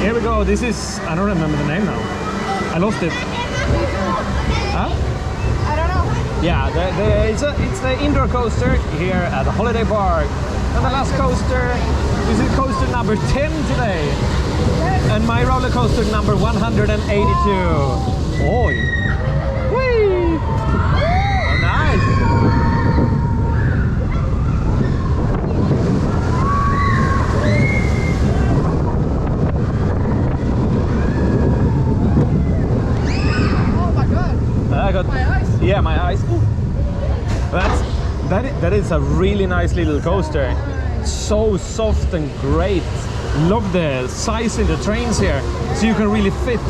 Here we go. This is, I don't remember the name now. I lost it. Huh? I don't know. Yeah, it's the indoor coaster here at the holiday park. And the last coaster, this is coaster number 10 today. And my roller coaster number 182. Oi! Whee! Oh, nice! Oh my god! I got, my eyes. Yeah, my eyes. That is a really nice little coaster. So soft and great. Love the size in the trains here, so you can really fit.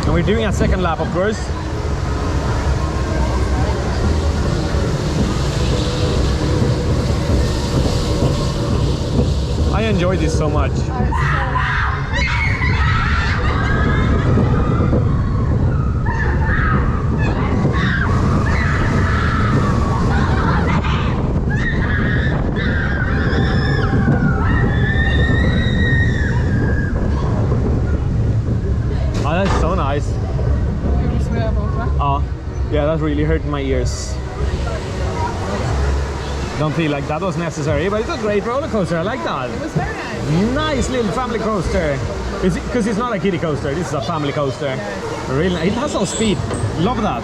And we're doing a second lap, of course. I enjoy this so much. Oh, that's so nice. Oh, yeah, that really hurt my ears. Don't feel like that was necessary, but it's a great roller coaster. I like that. It was very nice. Nice little family coaster. Because it's not a kiddie coaster, this is a family coaster. Really, it has some speed. Love that.